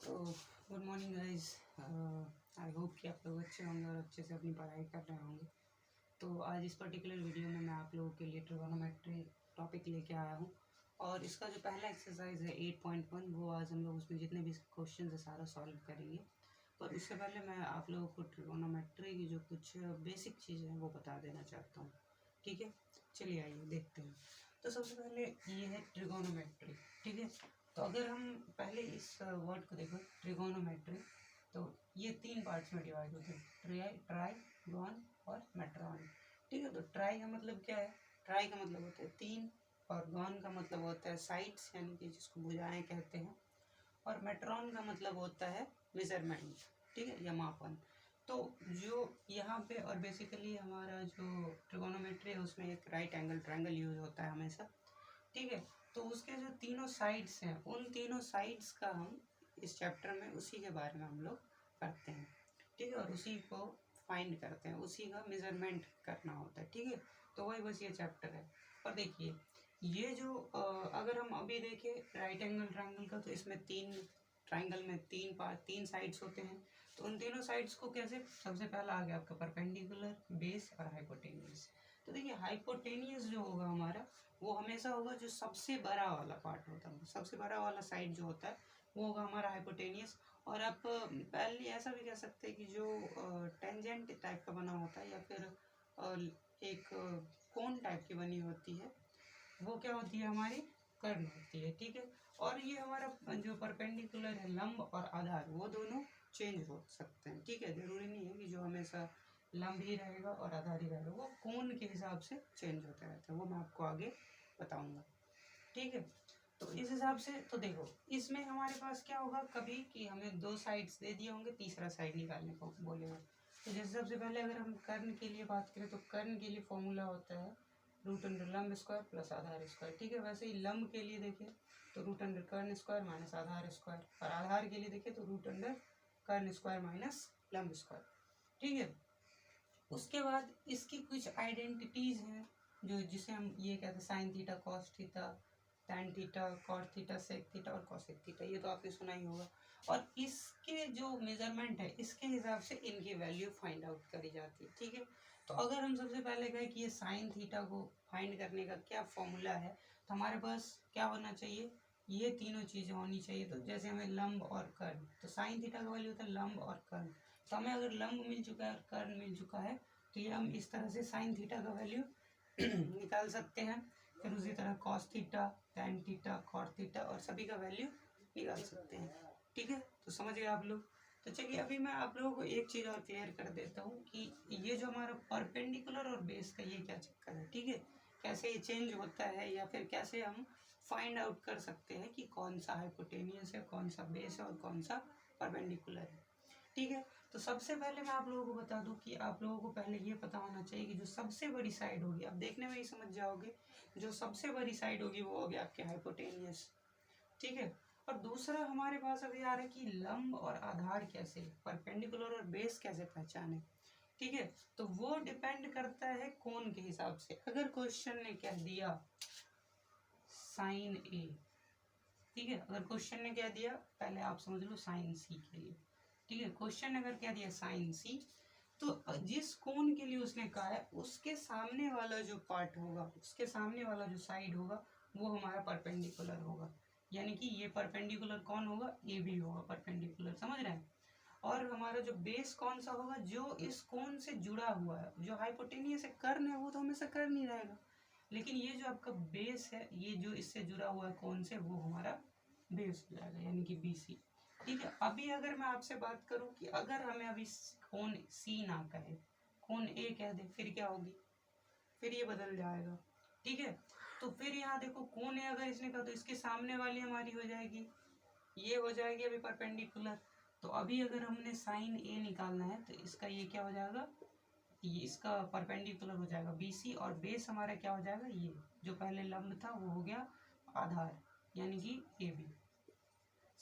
तो good morning guys. I hope कि आप लोग अच्छे होंगे और अच्छे से अपनी पढ़ाई कर रहे होंगे। तो आज इस पर्टिकुलर वीडियो में मैं आप लोगों के लिए ट्रिगोनोमेट्री टॉपिक लेके आया हूँ और इसका जो पहला एक्सरसाइज है 8.1 वो आज हम लोग उसमें जितने भी क्वेश्चन है सारा सॉल्व करेंगे। पर उससे पहले मैं आप लोगों को ट्रिगोनोमेट्री की जो कुछ बेसिक चीज़ें हैं वो बता देना चाहता हूँ। ठीक है, चलिए आइए देखते हैं। तो सबसे पहले ये है ट्रिगोनोमेट्री। ठीक है, तो अगर हम पहले इस वर्ड को देखो ट्रिगोनोमेट्री, तो ये 3 पार्ट्स में डिवाइड होते हैं, ट्राइगोन और मेट्रॉन। ठीक है, तो ट्राई का मतलब क्या है? ट्राई का मतलब होता है 3 और गॉन का मतलब होता है साइड्स, यानी कि जिसको भुजाएं कहते हैं, और मेट्रॉन का मतलब होता है मेजरमेंट। ठीक है, या मापन। तो जो यहाँ पे और बेसिकली हमारा जो ट्रिगोनोमेट्री है उसमें एक राइट एंगल ट्रायंगल यूज होता है हमेशा। ठीक है, तो उसके जो तीनों साइड्स हैं उन तीनों साइड्स का हम इस चैप्टर में उसी के बारे में हम लोग पढ़ते हैं। ठीक है, और उसी को फाइंड करते हैं, उसी का मेजरमेंट करना होता है। ठीक है, तो वही बस ये चैप्टर है। और देखिए ये जो अगर हम अभी देखें राइट एंगल ट्रायंगल का, तो इसमें 3 ट्रायंगल में 3 पार्ट 3 साइड्स होते हैं। तो उन तीनों साइड्स को कैसे, सबसे पहला आ गया आपका परपेंडिकुलर, बेस और हाइपोटेनियस। तो देखिए हाइपोटेनियस जो होगा हमारा वो हमेशा होगा जो सबसे बड़ा वाला पार्ट होता है, सबसे बड़ा वाला साइड जो होता है वो होगा हमारा हाइपोटेनियस। और आप पहले ऐसा भी कह सकते हैं कि जो टेंजेंट टाइप का बना होता है या फिर एक कोन टाइप की बनी होती है वो क्या होती है, हमारी कर्न होती है। ठीक है, और ये हमारा जो परपेंडिकुलर है, लंब और आधार, वो दोनों चेंज हो सकते हैं। ठीक है, जरूरी नहीं है कि जो हमेशा लंब ही रहेगा और आधार ही रहेगा, वो कोण के हिसाब से चेंज होता रहता है, वो मैं आपको आगे बताऊंगा। ठीक है, तो इस हिसाब से तो देखो इसमें हमारे पास क्या होगा कभी कि हमें 2 साइड्स दे दिए होंगे, तीसरा साइड निकालने को बोलेगा। तो जैसे सबसे पहले अगर हम कर्ण के लिए बात करें तो कर्ण के लिए फॉर्मूला होता है रूट अंडर लंब स्क्वायर प्लस आधार स्क्वायर। ठीक है, वैसे ही लंब के लिए देखें तो रूट अंडर कर्ण स्क्वायर माइनस आधार स्क्वायर, और आधार के लिए देखें तो रूट अंडर कर्ण स्क्वायर माइनस लंब स्क्वायर। ठीक है, उसके बाद इसकी कुछ आइडेंटिटीज हैं जो जिसे हम ये कहते हैं sine theta, cos theta, tan theta, cot theta, sec theta और कॉसेक थीटा, ये तो आपने सुना ही होगा। और इसके जो मेजरमेंट है इसके हिसाब से इनकी वैल्यू फाइंड आउट करी जाती है। ठीक है, तो अगर हम सबसे पहले कहें कि ये साइन थीटा को फाइंड करने का क्या फॉर्मूला है, तो हमारे पास क्या होना चाहिए, ये तीनों चीज़ें होनी चाहिए। तो जैसे हमें लंब और कर्ण, तो साइन थीटा का वैल्यू होता है लंब और कर्ण। तो हमें अगर लंब मिल चुका है और कर्ण मिल चुका है तो ये हम इस तरह से साइन थीटा का वैल्यू निकाल सकते हैं। फिर उसी तरह cos theta, tan theta, cot theta और सभी का वैल्यू निकाल सकते हैं। ठीक है, तो समझ गए आप लोग। तो चलिए अभी मैं आप लोगों को एक चीज़ और क्लियर कर देता हूँ कि ये जो हमारा परपेंडिकुलर और बेस का ये क्या चक्कर है। ठीक है, कैसे ये चेंज होता है या फिर कैसे हम फाइंड आउट कर सकते हैं कि कौन सा हाइपोटेनियस है, कौन सा बेस है और कौन सा परपेंडिकुलर है। ठीक है, तो सबसे पहले मैं आप लोगों को बता दूं कि आप लोगों को पहले ये पता होना चाहिए कि जो सबसे बड़ी साइड होगी, आप देखने में ही समझ जाओगे, जो सबसे बड़ी साइड होगी वो होगी आपके हाइपोटेनियस। ठीक है, और दूसरा हमारे पास अभी आ रहा है कि लंब और आधार कैसे, परपेंडिकुलर और बेस कैसे पहचाने। ठीक है, तो वो डिपेंड करता है कोण के हिसाब से। अगर क्वेश्चन ने कह दिया साइन ए, ठीक है, अगर क्वेश्चन ने क्या दिया पहले आप समझ लो साइन सी के लिए। ठीक है, क्वेश्चन ने अगर क्या दिया साइन सी, तो जिस कोण के लिए उसने कहा है उसके सामने वाला जो पार्ट होगा, उसके सामने वाला जो साइड होगा वो हमारा परपेंडिकुलर होगा। यानी कि ये परपेंडिकुलर कौन होगा, ए बी होगा परपेंडिकुलर, समझ रहे हैं। और हमारा जो बेस कौन सा होगा, जो इस कोण से जुड़ा हुआ है। जो हाइपोटेनियस से कर्ण है वो तो हमेशा कर्ण ही रहेगा, लेकिन ये जो आपका बेस है, ये जो इससे जुड़ा हुआ है कौन से, वो हमारा बेस हो जाएगा, यानी कि BC। ठीक है, अभी अगर मैं आपसे बात करूं कि अगर हमें अभी कोण C ना कहे, कोण A कह दे, फिर क्या होगी, फिर ये बदल जाएगा। ठीक है, तो फिर यहाँ देखो कोण A अगर इसने कहा तो इसके सामने वाली हमारी हो जाएगी, ये हो जाएगी अभी परपेंडिकुलर। तो अभी अगर हमने साइन A निकालना है तो इसका ये क्या हो जाएगा, ये इसका परपेंडिकुलर हो जाएगा BC, और बेस हमारा क्या हो जाएगा, ये जो पहले लंब था वो हो गया आधार, यानी कि AB।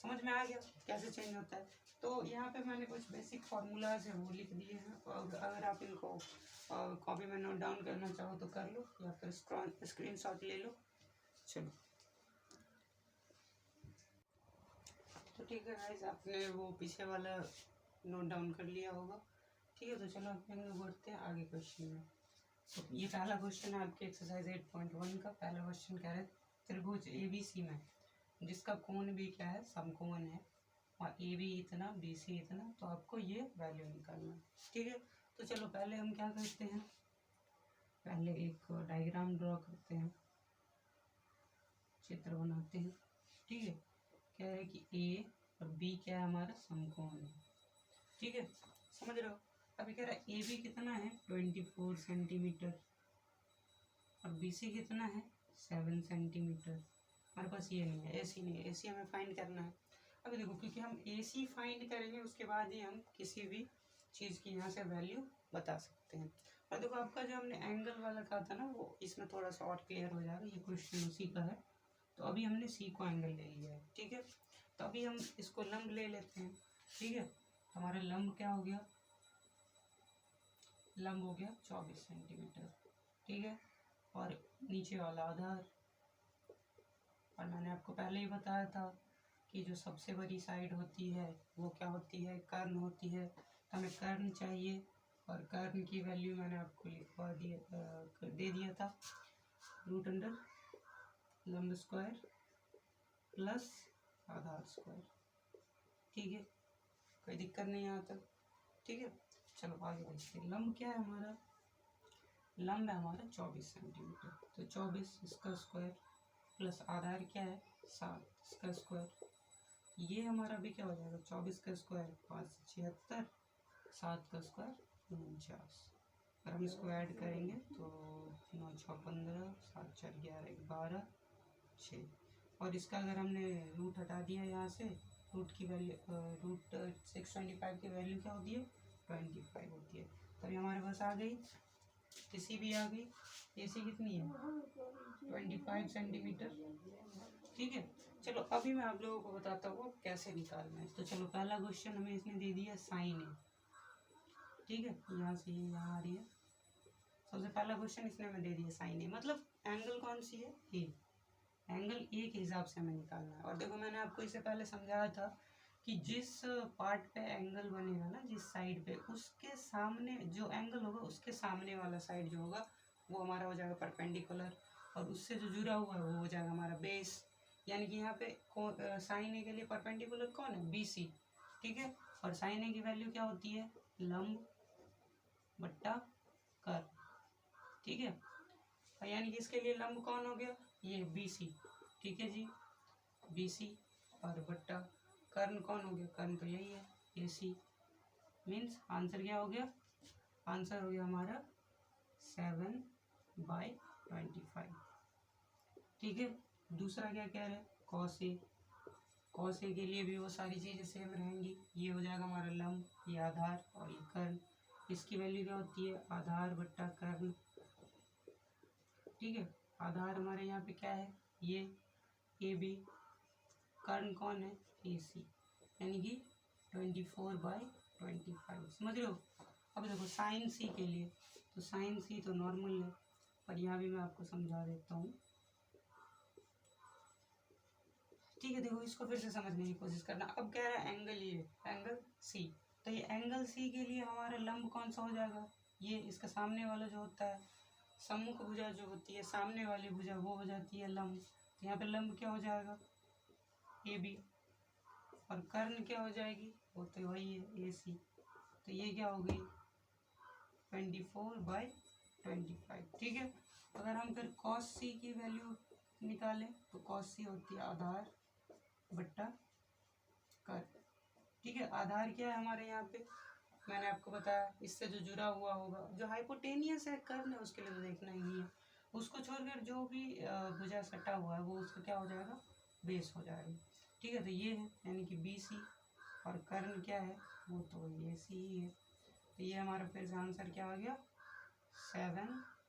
समझ में आ गया कैसे चेंज होता है। तो यहाँ पे मैंने कुछ बेसिक फार्मूलाज है वो लिख दिए हैं, और अगर आप इनको कॉपी में नोट डाउन करना चाहो तो कर लो या फिर स्क्रीनशॉट ले लो। चलो तो ठीक है गाइस, आपने वो पीछे वाला नोट डाउन कर लिया होगा। ठीक है, तो चलो अब हम लोग बढ़ते हैं आगे क्वेश्चन में। तो ये पहला क्वेश्चन है आपके एक्सरसाइज 8.1 का। पहला क्वेश्चन कह रहे हैं त्रिभुज ABC में जिसका कोण भी क्या है, समकोण है, और AB इतना, BC इतना, तो आपको ये वैल्यू निकालना है। ठीक है, तो चलो पहले हम क्या करते हैं, पहले एक डायग्राम ड्रॉ करते हैं, चित्र बनाते हैं। ठीक है, कह रहे हैं कि A और B क्या है, हमारा समकोण है। ठीक है, समझ रहे हो। अभी कह रहा है AB कितना है 24 सेंटीमीटर और BC कितना है 7 सेंटीमीटर। हमारे पास ये नहीं है, AC नहीं है, AC हमें फाइंड करना है। अभी देखो, क्योंकि हम AC फाइंड करेंगे उसके बाद ही हम किसी भी चीज़ की यहाँ से वैल्यू बता सकते हैं। और देखो आपका जो हमने एंगल वाला कहा था ना, वो इसमें थोड़ा सा और क्लियर हो जाएगा। ये क्वेश्चन उसी का है। तो अभी हमने C को एंगल ले लिया है। ठीक है, तो अभी हम इसको लंब ले लेते हैं। ठीक है, तो हमारा लंब क्या हो गया, लंब हो गया 24 सेंटीमीटर। ठीक है, और नीचे वाला आधार, और मैंने आपको पहले ही बताया था कि जो सबसे बड़ी साइड होती है वो क्या होती है, कर्ण होती है। तो हमें कर्ण चाहिए, और कर्ण की वैल्यू मैंने आपको लिखवा दिया, दे दिया था, रूट अंडर लंब स्क्वायर प्लस आधार स्क्वायर। ठीक है, कोई दिक्कत नहीं यहाँ तक। ठीक है, चलो आगे बढ़ते हैं। लंब क्या है हमारा, लंब है हमारा 24 सेंटीमीटर, तो 24 इसका स्क्वायर प्लस आधार क्या है 7 इसका स्क्वायर। ये हमारा भी क्या हो जाएगा 24 का स्क्वायर 5 76, 7 का स्क्वायर 49। अगर हम इसको ऐड करेंगे तो 9 6 15, 7 4 11 12 6, और इसका अगर हमने रूट हटा दिया यहाँ से, रूट की वैल्यू रूट 625 की वैल्यू क्या होती है 25 होती है। तभी हमारे पास आ गई, AC भी आ गई। AC कितनी है 25 सेंटीमीटर। ठीक है, चलो अभी मैं आप लोगों को बताता हूँ कैसे निकालना है। तो चलो पहला क्वेश्चन हमें इसने दे दिया साइन है। ठीक है, यहाँ से ये यहाँ आ रही है। सबसे पहला क्वेश्चन इसने हमें दे दिया साइन है, मतलब एंगल कौन सी है ए, एंगल ए के हिसाब से हमें निकालना है। और देखो मैंने आपको इससे पहले समझाया था कि जिस पार्ट पे एंगल बनेगा ना, जिस साइड पे, उसके सामने जो एंगल होगा उसके सामने वाला साइड जो होगा वो हमारा हो जाएगा परपेंडिकुलर, और उससे जो जुड़ा हुआ है वो हो जाएगा हमारा बेस। यानी कि यहाँ पे साइन ए के लिए परपेंडिकुलर कौन है BC। ठीक है, और साइन ए की वैल्यू क्या होती है लंब बट्टा कर्व। ठीक है, यानी कि इसके लिए लंब कौन हो गया ये BC। ठीक है जी, BC, और बट्टा कर्ण कौन हो गया, कर्ण तो यही है AC। मीन्स आंसर क्या हो गया, आंसर हो गया हमारा 7/25। ठीक है, दूसरा क्या कह रहे हैं cos A। cos A के लिए भी वो सारी चीज़ें सेम रहेंगी। ये हो जाएगा हमारा लंब, ये आधार और ये कर्ण। इसकी वैल्यू क्या होती है आधार बट्टा कर्ण। ठीक है, आधार हमारे यहाँ पे क्या है ये AB, कर्ण कौन है AC, यानी कि 24/25। समझ रहे हो। अब देखो साइन C के लिए, तो साइन C तो नॉर्मल है, पर यहाँ भी मैं आपको समझा देता हूँ। ठीक है, देखो इसको फिर से समझने की कोशिश करना। अब कह रहा है एंगल, ये एंगल C, तो ये एंगल C के लिए हमारा लंब कौन सा हो जाएगा, ये इसका सामने वाला जो होता है, सम्मुख भुजा जो होती है, सामने वाली भुजा वो हो जाती है लंब। तो यहाँ पे लंब क्या हो जाएगा AB, और कर्ण क्या हो जाएगी वो तो वही है AC। तो ये क्या हो गई 24/25। ठीक है, अगर हम फिर cos C की वैल्यू निकालें तो cos C होती है आधार बट्टा कर्ण। ठीक है, आधार क्या है हमारे यहाँ पे, मैंने आपको बताया इससे जो जुड़ा हुआ होगा, जो हाइपोटेनियस है कर्ण है उसके लिए तो देखना ही नहीं है, उसको छोड़कर जो भी भुजा सटा हुआ है वो उसका क्या हो जाएगा बेस हो जाएगा। ठीक है, तो ये है यानी कि BC, और कर्ण क्या है वो तो AC ही है। तो ये हमारा फिर से आंसर क्या आ गया 7,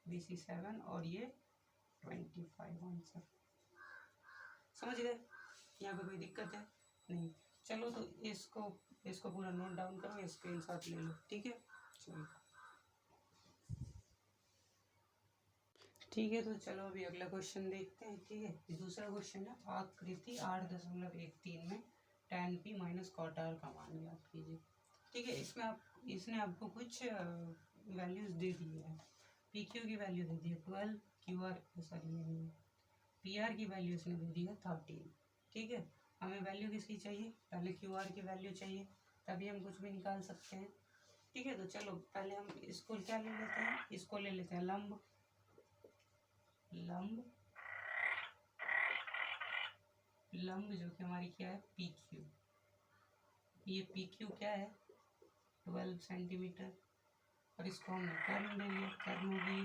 BC 7 और ये 25 आंसर। समझ गए, यहाँ पे कोई दिक्कत है नहीं। चलो तो इसको पूरा नोट डाउन करो, स्क्रीनशॉट ले लो। ठीक है, चलो ठीक है, तो चलो अभी अगला क्वेश्चन देखते हैं। ठीक है, दूसरा क्वेश्चन है आकृति 8.13 में tan p minus cot r का मान ज्ञात कीजिए। ठीक है, इसने आपको कुछ वैल्यूज दे दी है। पी क्यू की वैल्यू दे दी है 12, Q R sorry P R की वैल्यू इसने दे दी है 13। ठीक है, हमें वैल्यू किसकी चाहिए, पहले क्यू आर की वैल्यू चाहिए, तभी हम कुछ भी निकाल सकते हैं। ठीक है, तो चलो पहले हम इसको क्या ले लेते हैं, इसको ले लेते हैं लंब जो कि हमारी क्या है पी क्यू। ये पी क्यू क्या है 12 सेंटीमीटर, और इसको हमने कर्न ले लिया, कर्न होगी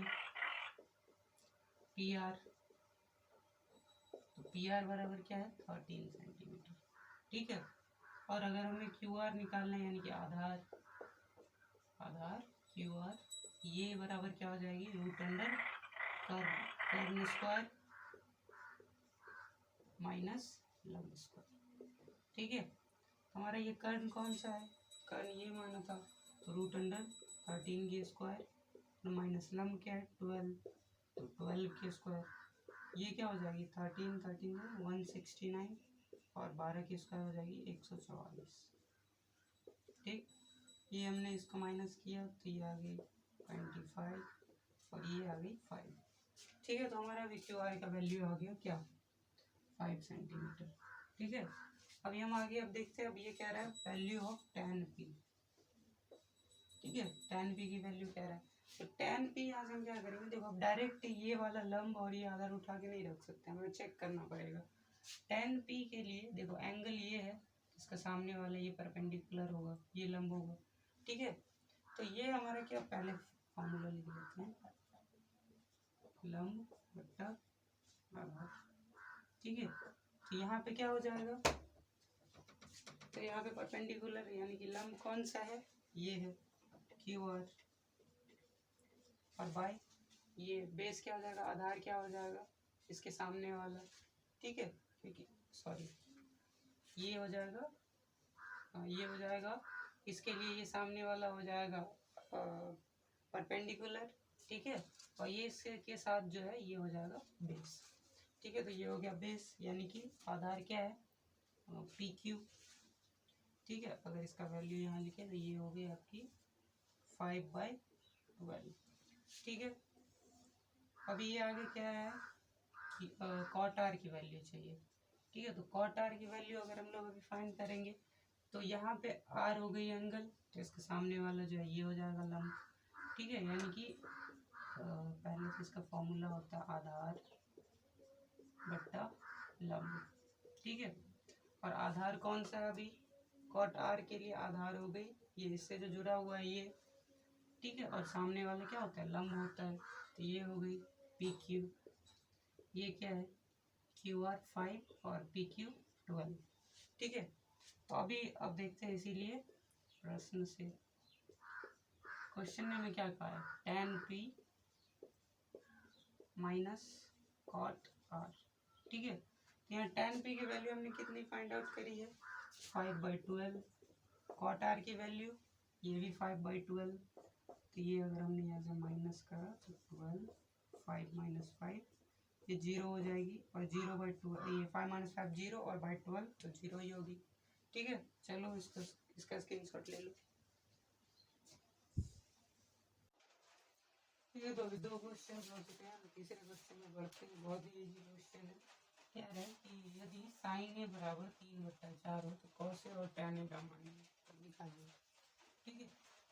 पी आर, तो पी आर बराबर क्या है 13 सेंटीमीटर। ठीक है, और अगर हमें क्यू आर निकालना है यानी कि आधार क्यू आर, ये बराबर क्या हो जाएगी रूट अंडर कर्न स्क्वायर माइनस लंब स्क्वायर। ठीक है, हमारा ये कर्न कौन सा है, कर्न ये माना था, तो रूट अंडर 13 के स्क्वायर माइनस लंब क्या है 12, तो 12 के स्क्वायर, ये क्या हो जाएगी 13 में 169, और 12 की स्क्वायर हो जाएगी 144। ठीक, ये हमने इसको माइनस किया तो ये आ गई 25 और ये आ गई 5। ठीक है, तो हमारा अभी क्यू आर का वैल्यू आ गया क्या 5 सेंटीमीटर। ठीक है, अभी हम आगे अब देखते हैं, अब ये कह रहा है वैल्यू ऑफ tan p। ठीक है, tan p की वैल्यू कह रहा है, तो tan p यहाँ से हम क्या करेंगे, देखो अब डायरेक्ट ये वाला लंब और ये आधार उठा के नहीं रख सकते, हमें चेक करना पड़ेगा। tan p के लिए देखो एंगल ये है, इसका सामने वाला ये परपेंडिकुलर होगा, ये लंब होगा। ठीक है, तो ये हमारा क्या पहले फॉर्मूला लिख लेते हैं, लंब बट्टा आधार। ठीक है, तो यहाँ पे क्या हो जाएगा, तो यहाँ पे परपेंडिकुलर यानी कि लंब कौन सा है, ये है क्यू आर, और बाय ये बेस क्या हो जाएगा, आधार क्या हो जाएगा इसके सामने वाला। ठीक है, क्योंकि सॉरी ये हो जाएगा ये हो जाएगा, इसके लिए ये सामने वाला हो जाएगा परपेंडिकुलर। ठीक है, और ये इसके के साथ जो है ये हो जाएगा बेस। ठीक है, तो ये हो गया बेस, यानी कि आधार क्या है पी क्यू। ठीक है, अगर इसका वैल्यू यहाँ लिखे तो ये हो गई आपकी 5/12। ठीक है, अभी ये आगे क्या है कि कॉट आर की वैल्यू चाहिए। ठीक है, तो कॉट आर की वैल्यू अगर हम लोग अभी फाइंड करेंगे, तो यहाँ पे आर हो गई एंगल, तो इसके सामने वाला जो है ये हो जाएगा लंब। ठीक है, यानी कि पहले से इसका फॉर्मूला होता है आधार बट्टा लंब। ठीक है, और आधार कौन सा है अभी कॉट आर के लिए आधार हो गई ये इससे जो जुड़ा हुआ है ये। ठीक है, और सामने वाला क्या होता है लंब होता है, तो ये हो गई पी क्यू, ये क्या है क्यू आर 5 और पी क्यू 12। ठीक है, तो अभी अब देखते हैं, इसीलिए प्रश्न से क्वेश्चन में क्या कहा है tan p minus cot R. ठीक है, तो यहाँ tan p की वैल्यू हमने कितनी फाइंड आउट करी है 5/12, कॉट आर की वैल्यू ये भी 5/12, तो ये अगर हमने यहाँ से माइनस करा तो 12 5 माइनस 5 ये 0 हो जाएगी, और 0/12 ये 5 माइनस 5 0 और बाई 12 तो 0 ही होगी। ठीक है, चलो इसका स्क्रीनशॉट ले लो। ये तो अभी 2 क्वेश्चन हो चुके हैं, तीसरे क्वेश्चन में बढ़ते हैं, बहुत ही इजी क्वेश्चन है। कह रहा है कि यदि साइन ए बराबर 3/4 हो तो कॉस ए और tan ए का मान निकालिए। ठीक है,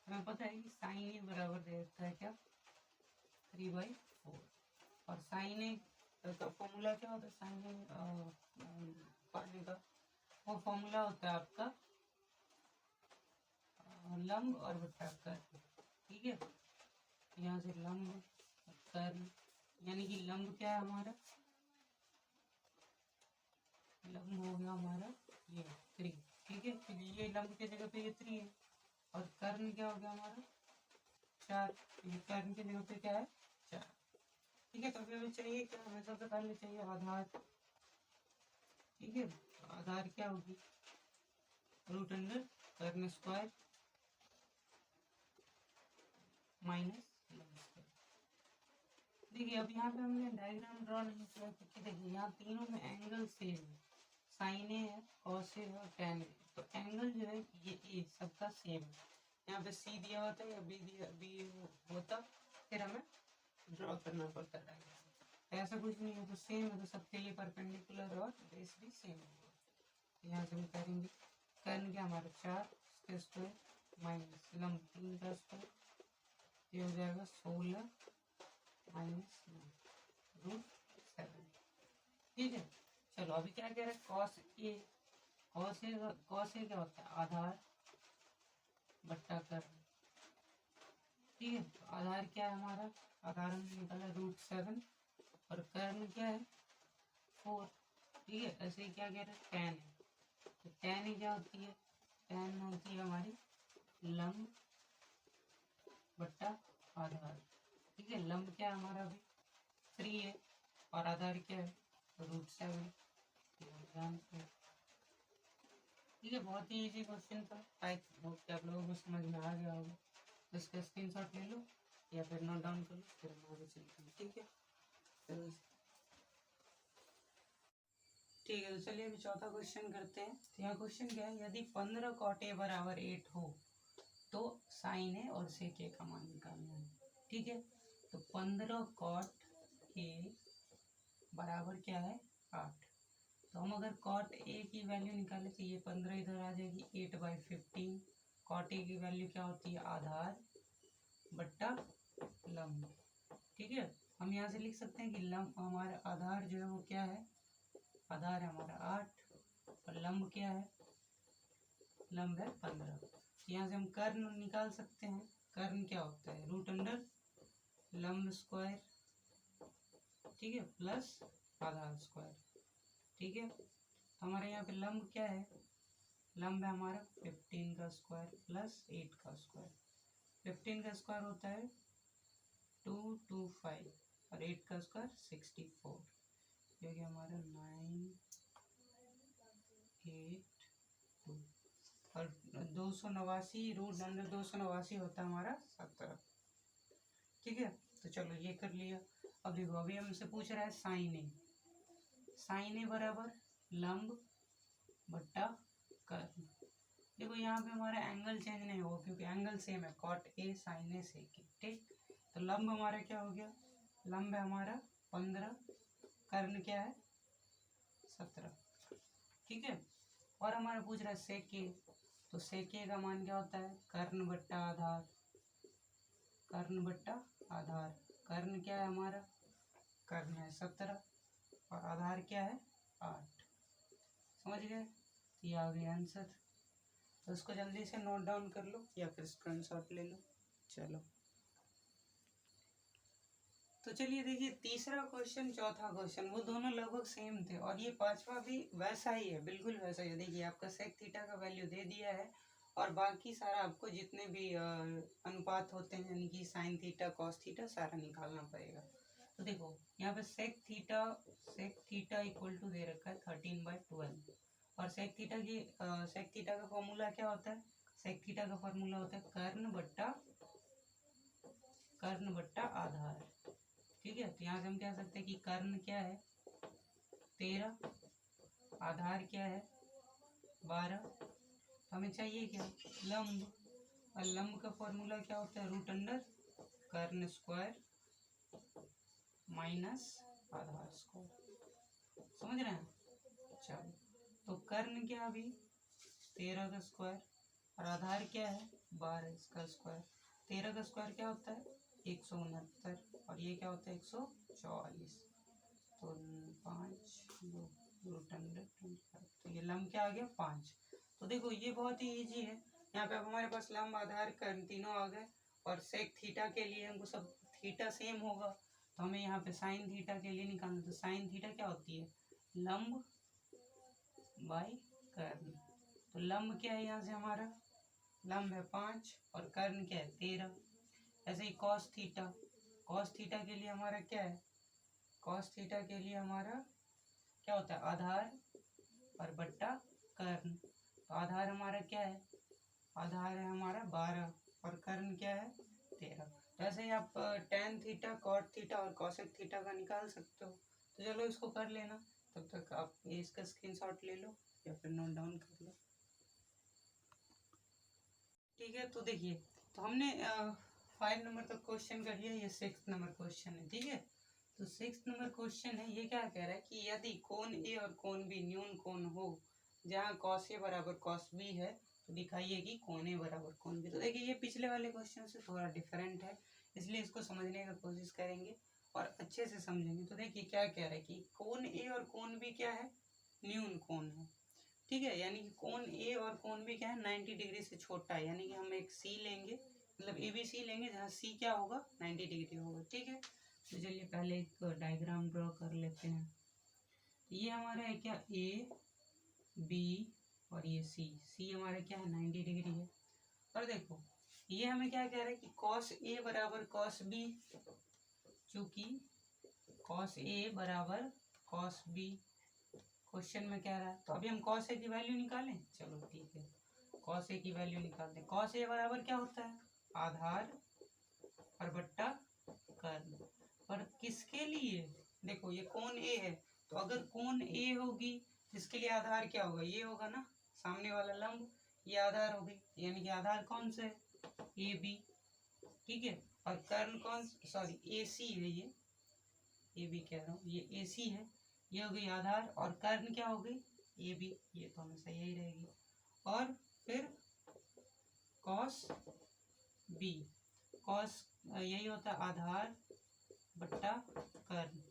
हमें पता है कि साइन ए बराबर देता है क्या 3/4, और साइन ए का फॉर्मूला क्या होता है, साइन ए पाने का वो फॉर्मूला होता है आपका लंब और बट्टा कर्न। ठीक है, यहाँ से लंब कर्न, यानी कि लंब क्या है हमारा, लंब हो गया हमारा ये 3। ठीक है, तो ये लंब की जगह पे ये 3 है, और कर्ण क्या हो गया हमारा 4, ये कर्ण की जगह पे क्या है 4। ठीक है, तो अभी हमें चाहिए क्या, हमें सबसे पहले चाहिए आधार। ठीक है, तो आधार क्या होगी रूट अंडर कर्ण स्क्वायर माइनस लंब स्क्वायर। देखिए अब यहाँ पे हमने डायग्राम ड्रॉ नहीं किया, क्योंकि देखिए यहाँ तीनों में एंगल सेम है, साइन ए है, कॉस ए और टेन ए। तो एंगल जो है ये ए सबका सेम है। यहाँ पे सी दिया होता है या बी होता, फिर हमें ड्रॉ करना पड़ता है। ऐसा कुछ नहीं है, तो सेम है तो सबके लिए परपेंडिकुलर और बेस भी सेम होगा। यहाँ से हम करेंगे कर्न क्या हमारा 4 इसका स्क्वायर माइनस लंब 3 का स्क्वायर, ये हो जाएगा 16 माइनस √7। ठीक है, चलो अभी क्या कह रहे हैं, कॉस ए क्या होता है, आधार बट्टा कर्न। ठीक है, तो आधार क्या है हमारा, आधार हमने निकाला √7 और कर्न क्या है 4। ठीक है, ऐसे ही क्या कह रहे हैं, tan है, तो tan ही क्या होती है, tan होती है हमारी लंब बट्टा आधार। ठीक है, लंब क्या है हमारा अभी 3 है और आधार क्या है √7। ठीक है, बहुत ही इजी क्वेश्चन था, आई होप कि आप लोगों को समझ में आ गया होगा। इसका स्क्रीनशॉट ले लो या फिर नोट डाउन कर लो, फिर हम आगे चलते हैं। ठीक है, ठीक है, तो चलिए अभी चौथा क्वेश्चन करते हैं। तो यहाँ क्वेश्चन क्या है, यदि 15 cot a बराबर 8 हो तो साइन ए और सेक ए का मान निकालना है। ठीक है, तो 15 cot a बराबर क्या है 8। तो हम अगर cot a की वैल्यू निकाले तो ये 15 इधर आ जाएगी 8/15। cot a की वैल्यू क्या होती है, आधार बट्टा लंब। ठीक है, हम यहाँ से लिख सकते हैं कि लंब हमारा आधार जो है वो क्या है, आधार है हमारा 8 और लंब क्या है, लंब है 15। यहाँ से हम कर्ण निकाल सकते हैं। कर्ण क्या होता है, √अंडर लंब स्क्वायर, ठीक है, प्लस आधार स्क्वायर। ठीक है, तो हमारे यहाँ पे लंब क्या है, लंब है हमारा 15 का स्क्वायर प्लस 8 का स्क्वायर। 15 का स्क्वायर होता है 225 और 8 का स्क्वायर 64, जो कि हमारा 982 और 289 √289 होता है हमारा 17। ठीक है, तो चलो ये कर लिया। अब देखो अभी हमसे पूछ रहा है साइन ए। साइन ए बराबर लंब बट्टा कर्न। देखो यहाँ पे हमारा एंगल चेंज नहीं होगा क्योंकि एंगल सेम है, cot ए साइन ए सेक ए। ठीक, तो लंब हमारा क्या हो गया, लंब है हमारा 15, कर्न क्या है 17। ठीक है, और हमारा पूछ रहा है सेक ए। तो सेक ए का मान क्या होता है, कर्ण बट्टा आधार, कर्ण बट्टा आधार। कर्ण क्या है हमारा, कर्ण है 17 और आधार क्या है 8। समझ गए, ये आ गया आंसर। तो इसको जल्दी से नोट डाउन कर लो या फिर स्क्रीनशॉट ले लो। चलो तो चलिए देखिए, तीसरा क्वेश्चन चौथा क्वेश्चन वो दोनों लगभग सेम थे और ये पांचवा भी वैसा ही है, बिल्कुल वैसा ही है। देखिए आपका सेक थीटा का वैल्यू दे दिया है और बाकी सारा आपको जितने भी अनुपात होते हैं यानी कि साइन थीटा कॉस थीटा सारा निकालना पड़ेगा। तो देखो यहाँ पे सेक थीटा इक्वल टू दे रखा है 13/12 और सेक थीटा का फॉर्मूला क्या होता है, सेक थीटा का फॉर्मूला होता है कर्ण बट्टा आधार। ठीक है, तो यहाँ से हम कह सकते हैं कि कर्ण क्या है 13, आधार क्या है 12। तो हमें चाहिए क्या, लंब, और लंब का फॉर्मूला क्या होता है √अंडर कर्ण स्क्वायर माइनस आधार स्क्वायर। समझ रहे हैं, चलो तो कर्ण क्या अभी 13 का स्क्वायर और आधार क्या है 12 इसका स्क्वायर। 13 का स्क्वायर क्या होता है 169 और ये क्या होता है 144। तो 5 √125। तो ये लंब क्या आ गया 5। तो देखो ये बहुत ही इजी है, यहाँ पे अब हमारे पास लंब आधार कर्ण तीनों आ गए और सेक थीटा के लिए हमको सब थीटा सेम होगा तो हमें यहाँ पे साइन थीटा के लिए निकालना। तो साइन थीटा क्या होती है, लंब बाई कर्ण। तो लंब क्या है यहाँ से हमारा, लंब है 5 और कर्ण क्या है 13। ऐसे ही कॉस थीटा के लिए हमारा क्या है, कॉस थीटा के लिए हमारा क्या होता है आधार और बट्टा कर्ण। तो आधार हमारा क्या है, आधार है हमारा 12 और कर्ण क्या है 13। तो ऐसे ही आप टेन थीटा कॉट थीटा और कॉसेक थीटा का निकाल सकते हो। तो चलो इसको कर लेना। तब तक आप इसका स्क्रीनशॉट ले लो या फिर नोट डाउन कर लो। ठीक है, तो देखिए, तो हमने 5 नंबर तक क्वेश्चन कर लिया, ये 6 नंबर क्वेश्चन है। ठीक है, तो 6 नंबर क्वेश्चन है, ये क्या कह रहा है कि यदि कोण ए और कोण बी न्यून कोण हो जहाँ cos ए बराबर cos बी है तो दिखाइए कि कोण ए बराबर कोण बी। तो देखिए ये पिछले वाले क्वेश्चन से थोड़ा डिफरेंट है, इसलिए इसको समझने का कोशिश करेंगे और अच्छे से समझेंगे। तो देखिए क्या कह रहा है कि कोण ए और कोण बी क्या है, न्यून कोण है। ठीक है, यानी कि कोण ए और कोण बी क्या है, 90 डिग्री से छोटा है। यानी कि हम एक सी लेंगे, मतलब ए बी सी लेंगे जहाँ सी क्या होगा, 90 डिग्री होगा। ठीक है, तो चलिए पहले एक डायग्राम ड्रॉ कर लेते हैं। ये हमारा है क्या, ए बी और ये सी। सी हमारा क्या है, 90 डिग्री है। और देखो ये हमें क्या कह रहा है कि cos ए बराबर cos बी, चूंकि cos ए बराबर cos बी क्वेश्चन में कह रहा है, तो अभी हम cos ए की वैल्यू निकालें। चलो ठीक है, cos ए की वैल्यू निकालते हैं। cos ए बराबर क्या होता है, आधार और बट्टा कर्ल। पर किसके लिए, देखो ये कोण ए है, तो अगर कोण ए होगी इसके लिए आधार क्या होगा, ये होगा ना, सामने वाला लंब, ये आधार होगी, यानी कि आधार कौन सा है, ए बी। ठीक है, और कर्ल कौन, सॉरी ए सी है, ये ए बी कह रहा हूँ, ये ए सी है, ये हो गई आधार, और कर्ण क्या हो गई, ए बी, ये तो हमेशा यही रहेगी। और फिर कॉस बी, कॉस यही होता है आधार बट्टा कर्ण,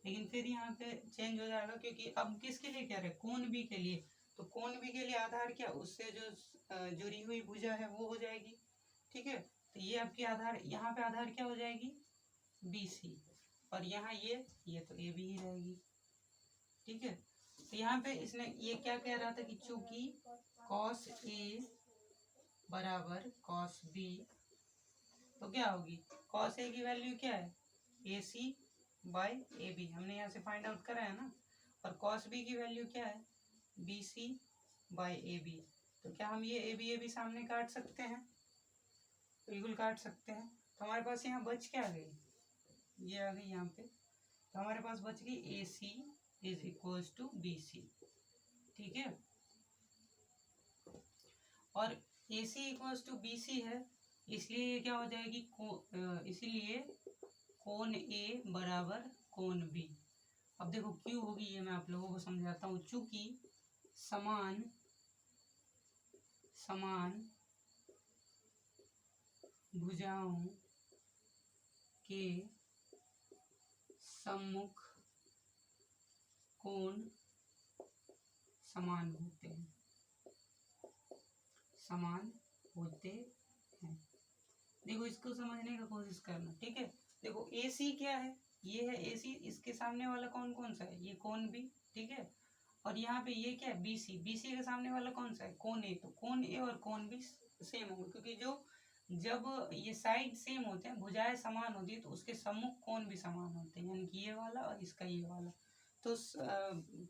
लेकिन फिर यहाँ पे चेंज हो जाएगा क्योंकि अब किसके लिए कह रहे हैं, कोण बी के लिए। तो कोण बी के लिए आधार क्या, उससे जो जुड़ी हुई भुजा है वो हो जाएगी। ठीक है, तो ये आपकी आधार, यहाँ पे आधार क्या हो जाएगी, बी सी, और यहाँ ये तो ए बी ही रहेगी। ठीक है, तो यहाँ पे इसने ये क्या कह रहा था कि चूंकि कॉस ए बराबर कॉस बी, तो क्या होगी, कॉस ए की वैल्यू क्या है, ए सी बाई ए बी, हमने यहाँ से फाइंड आउट करा है ना। और कॉस बी की वैल्यू क्या है, B C by A B. तो क्या हम ये ए बी सामने काट सकते हैं, बिल्कुल काट सकते हैं। तो हमारे पास यहाँ बच क्या आ गई, ये आ गई यहाँ पे, तो हमारे पास बच गई A C is equals to B C. ठीक है, और A C equals to B C है, इसलिए ये क्या हो जाएगी, इसीलिए कोण ए बराबर कोण बी। अब देखो क्यों होगी ये मैं आप लोगों को समझाता हूँ। चूंकि समान समान भुजाओं के सम्मुख कोण समान होते हैं, समान होते हैं। देखो इसको समझने का कोशिश करना। ठीक है, देखो ए सी क्या है, ये है ए सी, इसके सामने वाला कौन कौन सा है, ये कोण बी। ठीक है, और यहाँ पे ये क्या है, बी सी, बी सी के सामने वाला कौन सा है, कोण ए। तो कोण ए और कोण बी सेम होंगे, क्योंकि जो जब ये साइड सेम होते हैं, भुजाएं समान होती है, तो उसके सम्मुख कोण भी समान होते हैं, यानी कि ये वाला और इसका ये वाला, तो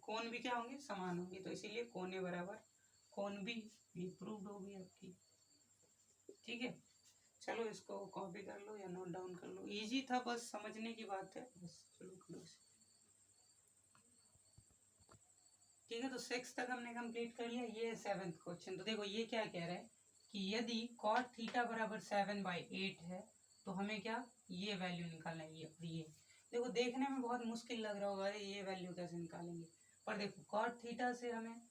कोण भी क्या होंगे, समान होंगे। तो इसीलिए कोण ए बराबर कोण बी, ये प्रूव्ड होगी आपकी। ठीक है, चलो इसको कॉपी कर लो या नोट डाउन कर लो, इजी था, बस समझने की बात है, बस चलो करो इसे। ठीक है, तो 6 तक हमने कंप्लीट कर लिया, ये 7th क्वेश्चन। तो देखो ये क्या कह रहा है कि यदि cot थीटा बराबर 7/8 है तो हमें क्या, ये वैल्यू निकालना है, ये और ये। देखो देखने में बहुत मुश्किल लग रहा होगा, अरे ये वैल्यू कैसे निकालेंगे, पर देखो cot थीटा से हमें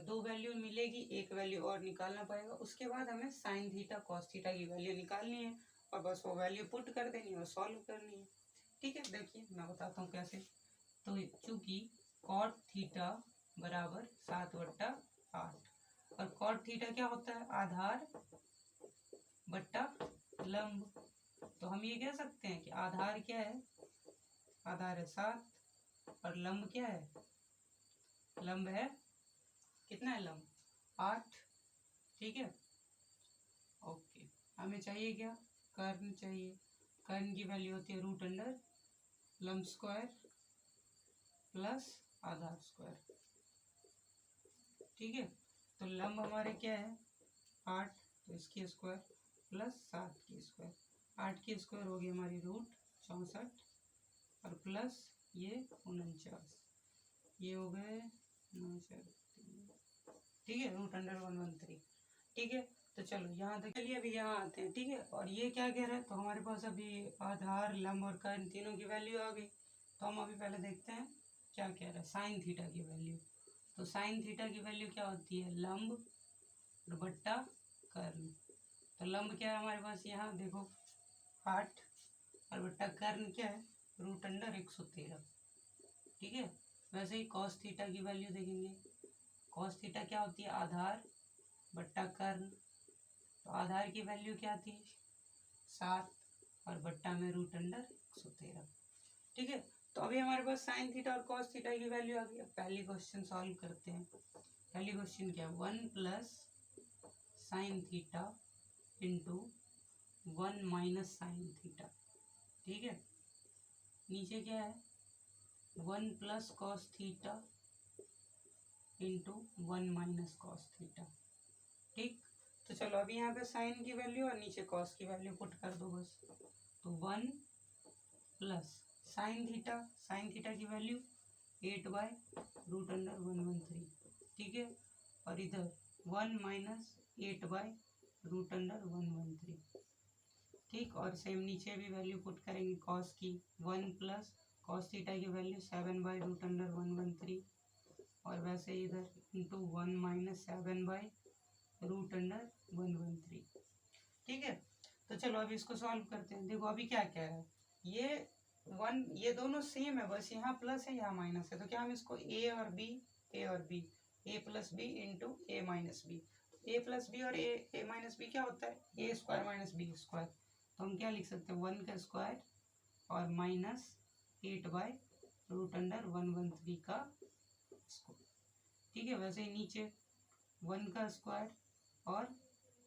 2 वैल्यू मिलेगी, एक वैल्यू और निकालना पड़ेगा, उसके बाद हमें sin थीटा cos थीटा की वैल्यू निकालनी है, और बस वो वैल्यू पुट कर देनी है और सॉल्व करनी है। ठीक है, देखिए मैं बताता हूँ कैसे। तो चूंकि cot थीटा बराबर 7/8 और cot थीटा क्या होता है, आधार बट्टा लंब। तो हम ये कह सकते हैं कि आधार क्या है, आधार है 7 और लंब क्या है, लंब है, कितना है लंब, 8। ठीक है, ओके, हमें चाहिए क्या, कर्ण चाहिए। कर्ण की वैल्यू होती है √अंडर लंब स्क्वायर प्लस आधार स्क्वायर। ठीक है, तो लंब हमारे क्या है 8, तो इसकी स्क्वायर प्लस 7 की स्क्वायर, 8 की स्क्वायर होगी हमारी √64 और प्लस ये 49। ये हो गए 9 4 3, ठीक है, √113, ठीक है। तो चलो यहाँ तक चलिए, अभी यहाँ आते हैं, ठीक है। और ये क्या कह रहा है, तो हमारे पास अभी आधार, लंब और कर्ण तीनों की वैल्यू आ गई। तो हम अभी पहले देखते हैं क्या कह रहा है, साइन थीटा की वैल्यू। तो साइन थीटा की वैल्यू क्या होती है, लंब और बट्टा कर्ण। तो लंब क्या है हमारे पास, यहाँ देखो 8, और बट्टा कर्ण क्या है, √113, ठीक है। वैसे ही कॉस थीटा की वैल्यू देखेंगे। कॉस थीटा क्या होती है, आधार बट्टा कर्ण। तो आधार की वैल्यू क्या थी, 7, और बट्टा में √113, ठीक है। तो अभी हमारे पास साइन थीटा और कॉस थीटा की वैल्यू आ गई। अब पहली क्वेश्चन सॉल्व करते हैं। पहली क्वेश्चन क्या है, 1 plus sine theta into 1 minus sine theta, ठीक है। नीचे क्या है, 1 plus cos theta into 1 minus cos theta, ठीक। तो चलो अभी यहाँ पे साइन की वैल्यू और नीचे कॉस की वैल्यू पुट कर दो बस। तो 1 प्लस साइन थीटा की वैल्यू 8/√113, ठीक है। और इधर 1 माइनस 8/√113, ठीक। और सेम नीचे भी वैल्यू पुट करेंगे कॉस की, 1 प्लस कॉस थीटा की वैल्यू 7/√113, और वैसे इधर इंटू 1 माइनस 7/√113, ठीक है। तो चलो अभी इसको सॉल्व करते हैं। देखो अभी क्या कह रहा है, ये दोनों सेम है, बस यहाँ प्लस है यहाँ माइनस है। तो क्या हम इसको ए और बी ए प्लस बी इंटू ए माइनस बी, ए प्लस बी और ए माइनस बी क्या होता है, ए स्क्वायर माइनस बी स्क्वायर। तो हम क्या लिख सकते हैं, 1 का स्क्वायर और माइनस 8/√113 का स्क्वायर, ठीक है। वैसे ही नीचे 1 का स्क्वायर और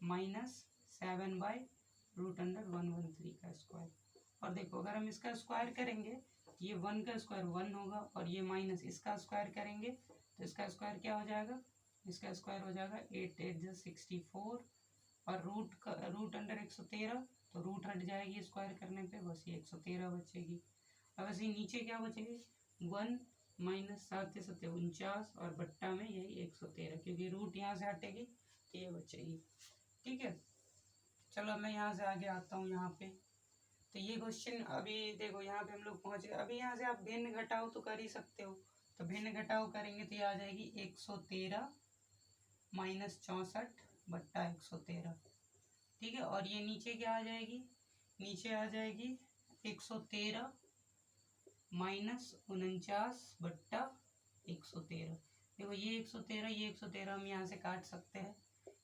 माइनस 7/√113 का स्क्वायर। और देखो अगर हम इसका स्क्वायर करेंगे, ये 1 का स्क्वायर 1 होगा, और ये माइनस इसका स्क्वायर करेंगे तो इसका स्क्वायर क्या हो जाएगा, इसका स्क्वायर हो जाएगा 8 8 64, और रूट अंडर 113, तो रूट हट जाएगी स्क्वायर करने पे, बस ये 113 बचेगी। अब ऐसे नीचे क्या बचेगी, 1 माइनस 7 7 49, और बट्टा में यही 113, क्योंकि रूट यहाँ से हटेगी ये बचेगी, ठीक है। चलो मैं यहाँ से आगे आता हूँ यहाँ पे। तो ये क्वेश्चन अभी देखो यहाँ पे हम लोग पहुँच गए। अभी यहाँ से आप भिन्न घटाओ तो कर ही सकते हो। तो भिन्न घटाओ करेंगे तो ये आ जाएगी 113 माइनस 64 बट्टा 113, ठीक है। और ये नीचे क्या आ जाएगी, नीचे आ जाएगी 113 माइनस 49 बट्टा 113। देखो ये 113 हम यहाँ से काट सकते हैं।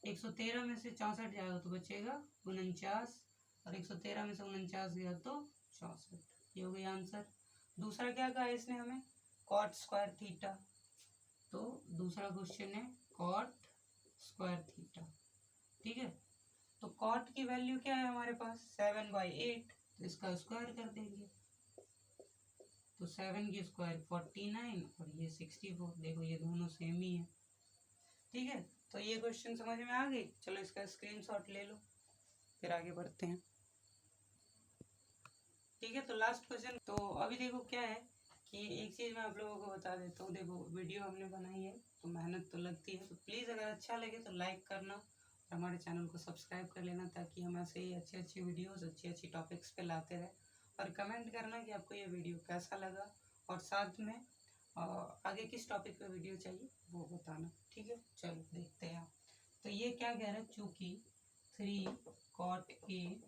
113 में से 64 जाएगा तो बचेगा 49, और 113 में से 49 गया तो 64, ये हो गया आंसर। दूसरा क्या कहा इसने हमें, कॉट स्क्वायर थीटा। तो दूसरा क्वेश्चन है कॉट स्क्वायर थीटा, ठीक है। तो कॉट की वैल्यू क्या है हमारे पास, 7/8, तो इसका स्क्वायर कर देंगे। तो 7 की स्क्वायर 49 और ये 64, देखो ये दोनों सेम ही है, ठीक है। तो ये क्वेश्चन समझ में आ गई। चलो इसका स्क्रीनशॉट ले लो, फिर आगे बढ़ते हैं, ठीक है। तो लास्ट क्वेश्चन। तो अभी देखो क्या है कि एक चीज़ मैं आप लोगों को बता देता हूँ। देखो वीडियो हमने बनाई है तो मेहनत तो लगती है, तो प्लीज़ अगर अच्छा लगे तो लाइक करना और हमारे चैनल को सब्सक्राइब कर लेना, ताकि हम ऐसे ही अच्छी अच्छी वीडियोस अच्छी अच्छी टॉपिक्स पे लाते रहे। और कमेंट करना कि आपको ये वीडियो कैसा लगा, और साथ में आगे किस टॉपिक पे वीडियो चाहिए वो बताना, ठीक है। चलो देखते हैं। तो ये क्या कह रहा है, चूँकि 3 cot A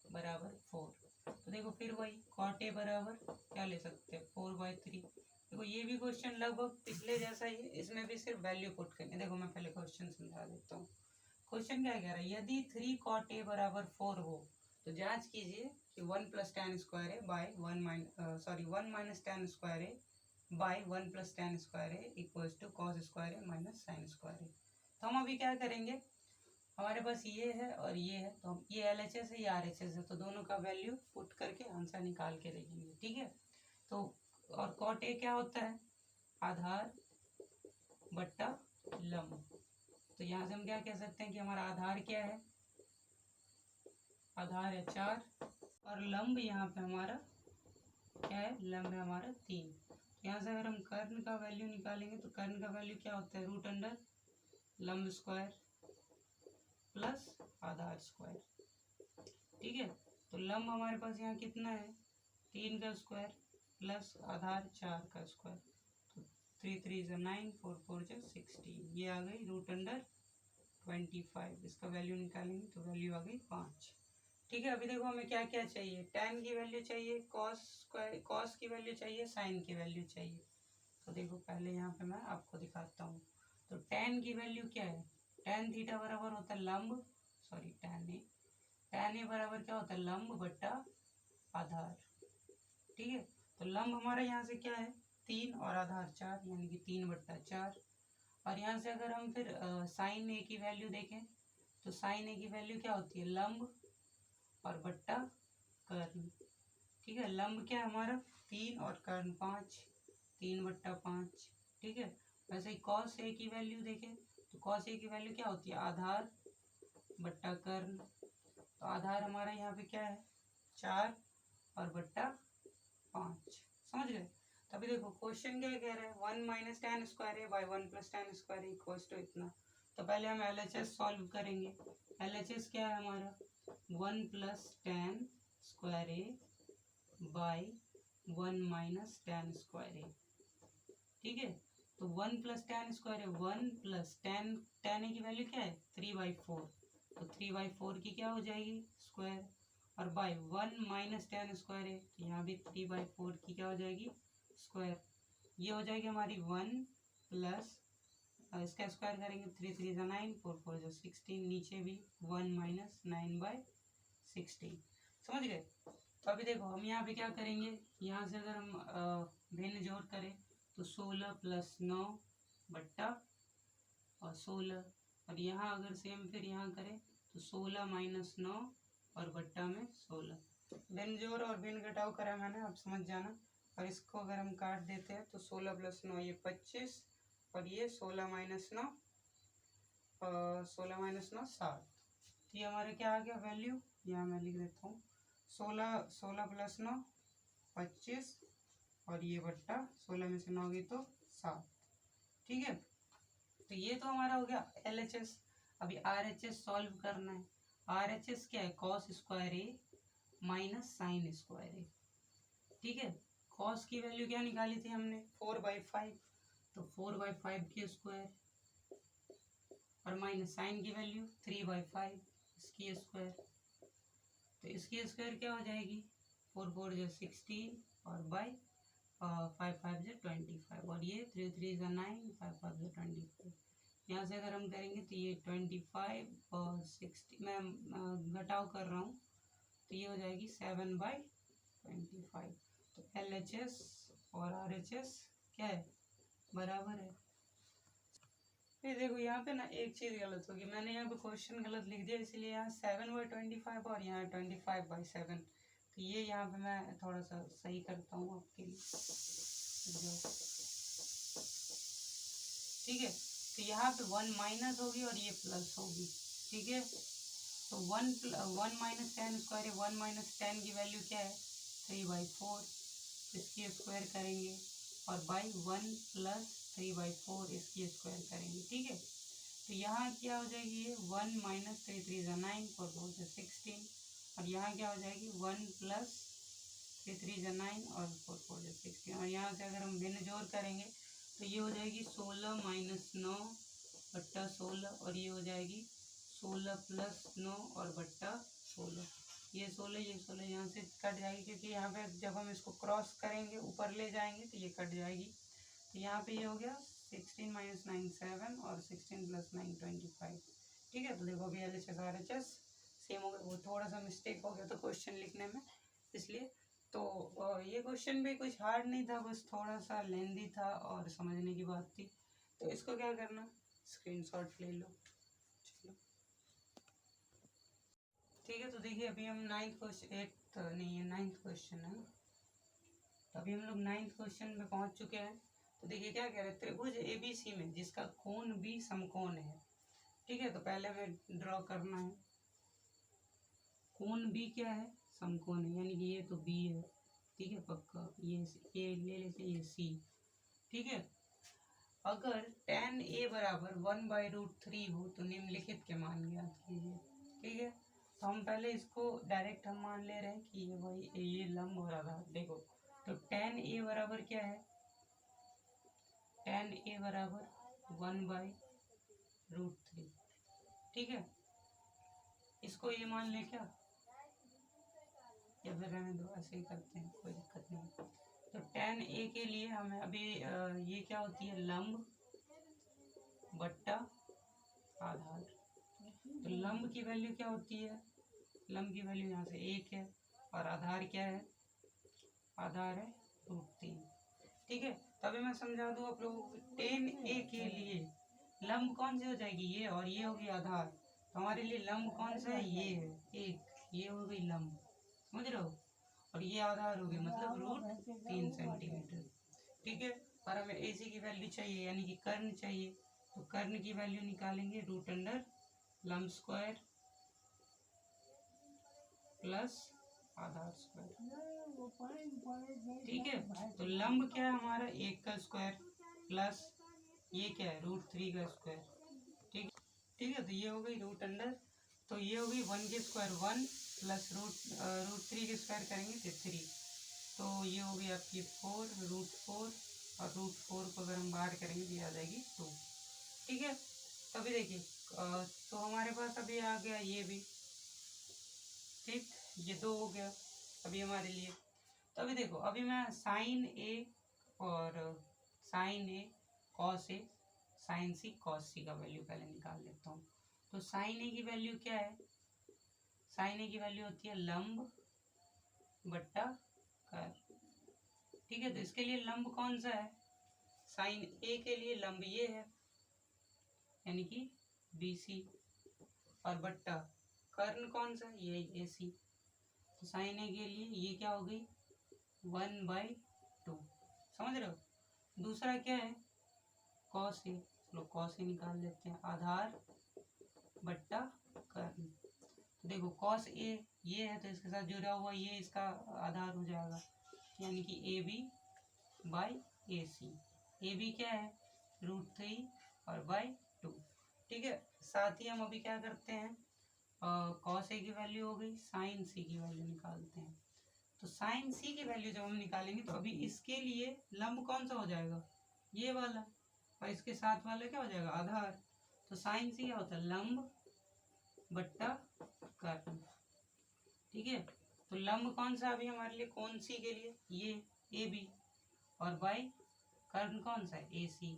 बराबर 4, तो देखो फिर वही cot A बराबर क्या ले सकते हैं, 4/3। देखो ये भी क्वेश्चन लगभग पिछले जैसा ही है, इसमें भी सिर्फ वैल्यू पुट करनी। देखो मैं पहले क्वेश्चन समझा देता हूँ। क्वेश्चन क्या कह रहा है, यदि 3 cot A बराबर 4 हो तो जांच कीजिए कि 1 + tan square A by 1 minus tan square A by 1 + tan square A equals to cos square A minus sine square A. तो हम अभी क्या करेंगे, हमारे पास ये है और ये है, तो हम ये LHS है, ये RHS है, तो दोनों का वैल्यू पुट करके आंसर निकाल के देखेंगे, ठीक है। तो और कॉट ए क्या होता है, आधार बट्टा लंब। तो यहाँ से हम क्या कह सकते हैं कि हमारा आधार क्या है, आधार है 4, और लंब यहाँ पे हमारा क्या है, लंब है हमारा 3। यहाँ से अगर हम कर्ण का वैल्यू निकालेंगे तो कर्ण का वैल्यू क्या होता है, रूट अंडर लंब स्क्वायर प्लस आधार स्क्वायर। ठीक है, तो लंब हमारे पास यहाँ कितना है, 3 का स्क्वायर प्लस आधार 4 का स्क्वायर, तो 3 3 ज़ा 9, 4 4 ज़ा 16, ये आ गई रूट अंडर 25। इसका वैल्यू निकालेंगे तो वैल्यू आ गई 5। ठीक है, अभी देखो हमें क्या क्या चाहिए, tan की वैल्यू चाहिए, cos की वैल्यू चाहिए, sin की वैल्यू चाहिए। तो देखो पहले यहाँ पे मैं आपको दिखाता हूँ। तो tan की वैल्यू क्या है, tan थीटा बराबर होता है लंब, सॉरी tan ए बराबर क्या होता है, लंब बट्टा आधार। ठीक है, तो लंब हमारा यहाँ से क्या है 3 और आधार 4, यानी कि 3/4। और यहाँ से अगर हम फिर साइन ए की वैल्यू देखें तो साइन ए की वैल्यू क्या होती है, लंब और बट्टा कर्ण। ठीक है, लंब क्या है हमारा 3 और कर्ण 5, 3/5। ठीक है, वैसे ही कॉस ए की वैल्यू देखें तो कॉस ए की वैल्यू क्या होती है, आधार बट्टा कर्ण। तो आधार हमारा यहाँ पे क्या है 4 और बट्टा 5, समझ गए। तभी देखो क्वेश्चन क्या कह रहा है, 1 minus tan square A by 1 plus tan square A equals to इतना। तो पहले हम LHS सॉल्व करेंगे। LHS क्या है हमारा 1 plus tan square A by 1 minus tan square A. ठीक है, तो 1 plus tan square A, 1 plus tan A की वैल्यू क्या है 3/4, तो 3/4 की क्या हो जाएगी स्क्वायर, और बाई 1 माइनस tan स्क्वायर है तो यहाँ भी 3/4 की क्या हो जाएगी स्क्वायर। ये हो जाएगी हमारी 1 प्लस, इसका स्क्वायर करेंगे 3 3 ज़ा 9, 4 4 ज़ा 16, नीचे भी 1 माइनस 9/16, समझ गए। तो अभी देखो हम यहाँ पे क्या करेंगे, यहाँ से अगर हम भिन्न जोड़ करें तो 16 प्लस 9 बट्टा और 16, और यहाँ अगर सेम फिर यहाँ करें तो 16 माइनस 9 और बट्टा में 16। भिन्न जोड़ और भिन्न घटाव करा मैंने, अब समझ जाना। और इसको अगर हम काट देते हैं तो 16 प्लस 9 ये 25, और ये 16 माइनस 9 7। तो ये हमारे क्या आ गया वैल्यू, यहाँ मैं लिख देता हूँ 16 प्लस 9 25, और ये बट्टा 16 में से 9 गई तो 7। ठीक है, तो ये तो हमारा हो गया LHS। अभी RHS सॉल्व करना है। RHS क्या है, cos square A minus sine square A. ठीक है, कॉस की वैल्यू क्या निकाली थी हमने 4/5, तो 4/5 की स्क्वायर, और माइनस साइन की वैल्यू 3/5 इसकी स्क्वायर, तो इसकी स्क्वायर क्या हो जाएगी 4 4 ज़ा 16, और बाई 5 5 ज़ा 25, और ये 3 3 ज़ा 9, 5 5 ज़ा 25। यहाँ से अगर हम करेंगे तो ये 25 और 60, मैं घटाव कर रहा हूँ, तो ये हो जाएगी 7/25। तो LHS और RHS क्या है बराबर है। फिर देखो यहाँ पे ना एक चीज़ गलत होगी, मैंने यहाँ पे क्वेश्चन गलत लिख दिया, इसलिए यहाँ 7/25 और यहाँ 25/7। तो ये यहाँ पे मैं थोड़ा सा सही करता हूँ आपके लिए। ठीक है, तो यहाँ पे 1 माइनस होगी और ये प्लस होगी। ठीक है, तो 1 माइनस tan स्क्वायर है, 1 माइनस tan की वैल्यू क्या है 3/4, इसकी स्क्वायर करेंगे, और बाई 1 प्लस 3/4 इसकी स्क्वायर करेंगे। ठीक है, तो यहाँ क्या हो जाएगी ये 1 माइनस 3 3 ज़ा 9, 4 4 ज़ा 16, और यहाँ क्या हो जाएगी 1 प्लस 3 3 ज़ा 9 और 4 4 ज़ा 16, और यहाँ से अगर हम भिन्न जोड़ करेंगे तो ये हो जाएगी 16 माइनस 9 बट्टा 16, और ये हो जाएगी 16 प्लस 9 और बट्टा 16। ये 16 यहाँ से कट जाएगी, क्योंकि यहाँ पे जब हम इसको क्रॉस करेंगे ऊपर ले जाएंगे तो ये कट जाएगी। तो यहाँ पे ये हो गया 16 माइनस 9 7, और 16 प्लस 9 25। ठीक है, तो देखो अभी LHS RHS सेम हो गया, वो थोड़ा सा मिस्टेक हो गया तो क्वेश्चन लिखने में, इसलिए। तो ये क्वेश्चन भी कुछ हार्ड नहीं था, बस थोड़ा सा लेंदी था और समझने की बात थी। तो इसको क्या करना, स्क्रीनशॉट ले लो। चलो ठीक है, तो देखिए अभी हम 9th क्वेश्चन, 8th नहीं है 9th क्वेश्चन है ना, तो अभी हम लोग 9th क्वेश्चन में पहुंच चुके हैं। तो देखिए क्या कह रहे हैं, त्रिभुज ABC में जिसका कोण B समकोण है। ठीक है, तो पहले हमें ड्रॉ करना है, कोण B क्या है समकोण है, यानी कि ये तो B है। ठीक है, पक्का ये ले लेते ये C, ठीक है। अगर tan a बराबर 1/√3 हो तो निम्नलिखित के मान ज्ञात कीजिए। ठीक है, तो हम पहले इसको डायरेक्ट हम मान ले रहे हैं कि ये वही ये लंब और आधार। देखो तो tan a बराबर क्या है, tan a बराबर 1/√3। ठीक है, इसको ये मान ले क्या, या फिर रहने दो, ऐसे ही करते हैं, कोई दिक्कत नहीं। तो tan a के लिए हमें अभी ये क्या होती है, लंब बट्टा आधार। तो लंब की वैल्यू क्या होती है, लंब की वैल्यू यहाँ से 1 है, और आधार क्या है, आधार है √3। ठीक है, तभी मैं समझा दूँ आप लोगों को। tan a के लिए लंब कौन सी हो जाएगी, ये, और ये होगी आधार। तो हमारे लिए लंब कौन सा है, ये है 1, ये हो गई लंब, समझ रहे हो, और ये आधार हो गया मतलब √3 सेंटीमीटर। ठीक है, और हमें AC की वैल्यू चाहिए, यानी कि कर्ण चाहिए। तो कर्ण की वैल्यू निकालेंगे √ लंब स्क्वायर प्लस आधार स्क्वायर। ठीक है, तो लंब क्या है हमारा 1 का स्क्वायर प्लस ये क्या है √3 का स्क्वायर। ठीक है, तो ये हो गई √, तो ये हो गई 1 के स्क्वायर 1 प्लस √3 के स्क्वायर करेंगे तो 3। तो ये हो गई आपकी 4 √4, और √4 को अगर हम बाहर करेंगे तो ये आ जाएगी 2। ठीक है, तभी देखिए तो हमारे पास अभी आ गया ये भी। ठीक, ये 2 हो गया अभी हमारे लिए। तो अभी देखो, अभी मैं साइन ए और sign A cos A sign C cos सी का वैल्यू पहले निकाल लेता हूँ। तो साइन ए की वैल्यू क्या है, साइन ए की वैल्यू होती है लंब बट्टा कर्ल। ठीक है, तो इसके लिए लंब कौन सा है, साइन ए के लिए लंब ये है, यानी कि BC, और बट्टा कर्ण कौन सा, ये AC। तो साइन ए के लिए ये क्या हो गई 1/2, समझ रहे हो। दूसरा क्या है कॉस ए, चलो कॉस ए निकाल लेते हैं, आधार बट्टा कर्ण। तो देखो कॉस ए ये है, तो इसके साथ जुड़ा हुआ ये इसका आधार हो जाएगा, यानी कि AB/AC। AB क्या है √3 और /2। ठीक है, साथ ही हम अभी क्या करते हैं, कॉस ए की वैल्यू हो गई, साइन सी की वैल्यू निकालते हैं। तो साइन सी की वैल्यू जब हम निकालेंगे तो अभी इसके लिए लंब कौन सा हो जाएगा, ये वाला, और इसके साथ वाला क्या हो जाएगा, आधार। तो साइन सी क्या होता है, लंब बट्टा कर्ण। ठीक है, तो लंब कौन सा अभी हमारे लिए, कौन सी के लिए, ये AB, और बाई कर्ण कौन सा है AC,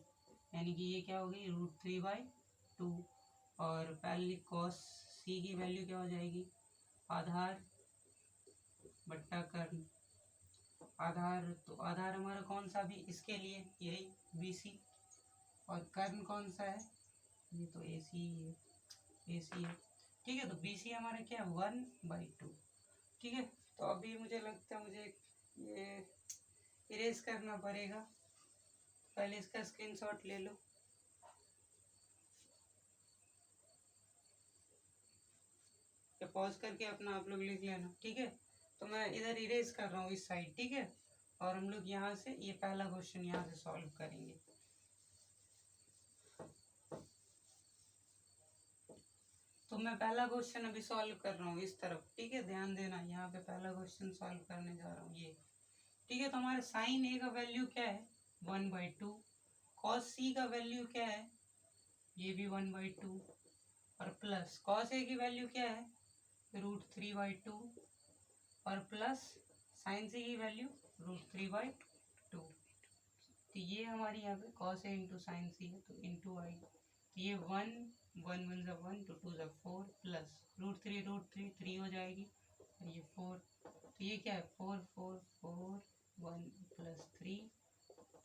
यानी कि ये क्या हो गई √3/2। और पहले कॉस सी की वैल्यू क्या हो जाएगी, आधार बट्टा कर्ण। आधार, तो आधार हमारा कौन सा भी इसके लिए, यही BC, और कर्ण कौन सा है, ये तो AC है, AC है। ठीक है, तो BC हमारा क्या है 1/2। ठीक है, तो अभी मुझे लगता है मुझे ये इरेज करना पड़ेगा, पहले इसका स्क्रीनशॉट ले लो। या पॉज करके अपना आप लोग लिख लेना। ठीक है, तो मैं इधर इरेज कर रहा हूँ इस साइड। ठीक है, और हम लोग यहाँ से ये पहला क्वेश्चन यहाँ से सॉल्व करेंगे। तो मैं पहला क्वेश्चन अभी सॉल्व कर रहा हूँ इस तरफ। ठीक है, ध्यान देना, यहाँ पे पहला क्वेश्चन सॉल्व करने जा रहा हूँ ये। ठीक है, तो हमारे साइन ए का वैल्यू क्या है 1/2, कॉस सी का वैल्यू क्या है, ये भी 1/2, और प्लस कॉस ए की वैल्यू क्या है √3/2, और प्लस साइन सी की वैल्यू √3/2। तो ये हमारी यहाँ पे कॉस ए इंटू साइन सी है, तो इंटू आई, तो ये 1 1 1 ज़ा 1 2 2 ज़ा 4 प्लस √3 3 हो जाएगी, और ये 4, तो ये क्या है 4 4 4 1 प्लस 3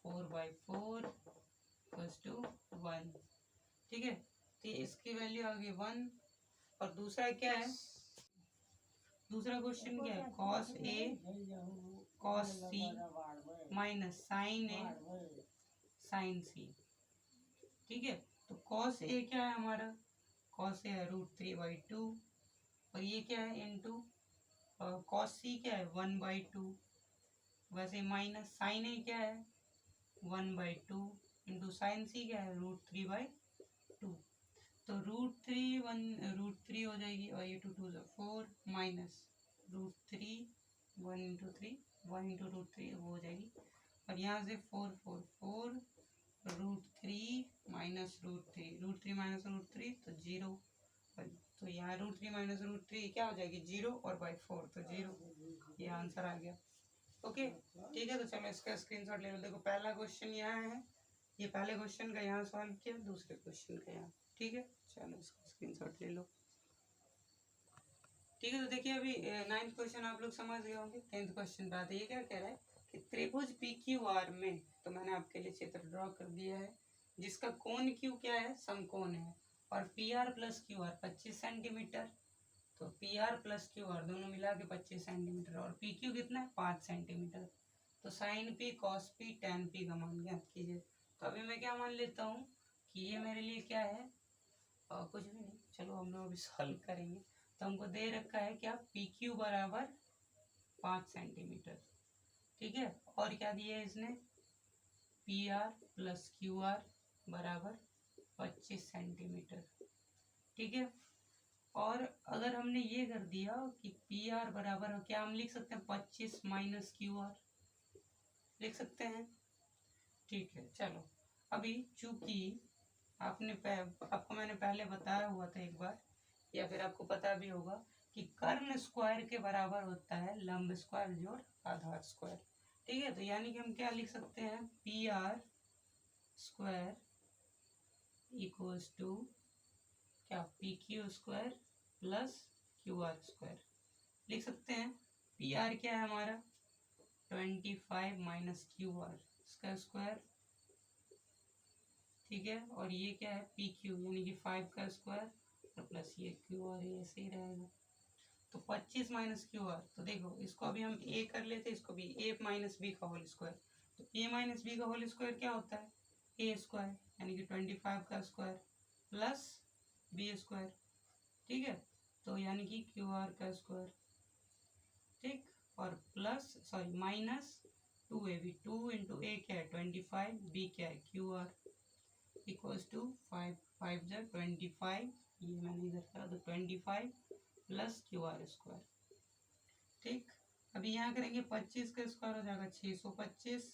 4/4 इक्वल्स टू 1। ठीक है, तो इसकी वैल्यू आ गई 1। और दूसरा क्या है, दूसरा क्वेश्चन क्या है, cos A cos C minus sign A sign सी। ठीक है, तो कॉस ए क्या है हमारा, कॉस ए है √3/2, और ये क्या है इंटू कॉस सी क्या है 1/2, वैसे माइनस साइन ए क्या है 1/2 इंटू साइन सी क्या है √3/2। तो √3 हो जाएगी और ये 2 2 4 माइनस √3 1 इंटू 3 1 इंटू √3 वो हो जाएगी। और यहाँ से 4 4 4 √3 माइनस √3 माइनस √3 तो 0। तो यहाँ √3 माइनस √3 क्या हो जाएगी 0 और बाई 4 तो 0। ये आंसर आ गया। ओके ठीक है, तो चलो इसका स्क्रीनशॉट ले लो। देखो पहला क्वेश्चन यहाँ है, ये पहले क्वेश्चन का यहाँ सॉल्व किया, दूसरे क्वेश्चन का यहाँ। ठीक है, चलो इसका स्क्रीनशॉट ले लो। ठीक है, तो देखिए अभी 9th क्वेश्चन आप लोग समझ गए होंगे। 10th क्वेश्चन बात है, ये क्या कह रहा है कि त्रिभुज PQR में, तो मैंने आपके लिए चित्र ड्रॉ कर दिया है, जिसका कोण Q क्या है समकोण है, और PR प्लस QR 25 सेंटीमीटर। तो PR प्लस QR दोनों मिला के 25 सेंटीमीटर, और PQ कितना है 5 सेंटीमीटर। तो sine P cos P tan P का मान ज्ञात कीजिए। तो अभी मैं क्या मान लेता हूँ कि ये मेरे लिए क्या है, कुछ भी नहीं, चलो हम लोग अभी सॉल्व करेंगे। तो हमको दे रखा है क्या PQ बराबर 5 सेंटीमीटर। ठीक है, और क्या दिया है इसने PR प्लस QR बराबर 25 सेंटीमीटर। ठीक है, और अगर हमने ये कर दिया कि PR बराबर क्या हम लिख सकते हैं 25 माइनस QR लिख सकते हैं। ठीक है, चलो अभी चूंकि आपको मैंने पहले बताया हुआ था एक बार, या फिर आपको पता भी होगा कि कर्ण स्क्वायर के बराबर होता है लंब स्क्वायर जोड़ आधार स्क्वायर। ठीक है, तो यानी कि हम क्या लिख सकते हैं PR स्क्वायर इक्वल्स टू क्या PQ square plus QR square लिख सकते हैं। PR क्या है हमारा 25 माइनस QR इसका स्क्वायर। ठीक है, और ये क्या है PQ यानी कि 5 का स्क्वायर प्लस ये QR, ये ऐसे ही रहेगा। तो 25 माइनस QR, तो देखो इसको अभी हम A कर लेते, इसको भी A माइनस B का होल स्क्वायर। तो A माइनस B का होल स्क्वायर क्या होता है A स्क्वायर यानी कि 25 का स्क्वायर प्लस B स्क्वायर। ठीक है, तो यानी कि QR का स्क्वायर। ठीक, और plus sorry minus 2AB 2 into A क्या है 25, B क्या है QR इक्वल्स टू 5 5 जा 25, ये मैंने इधर करा तो 25 प्लस QR स्क्वायर। ठीक, अभी यहाँ करेंगे 25 का स्क्वायर हो जाएगा 625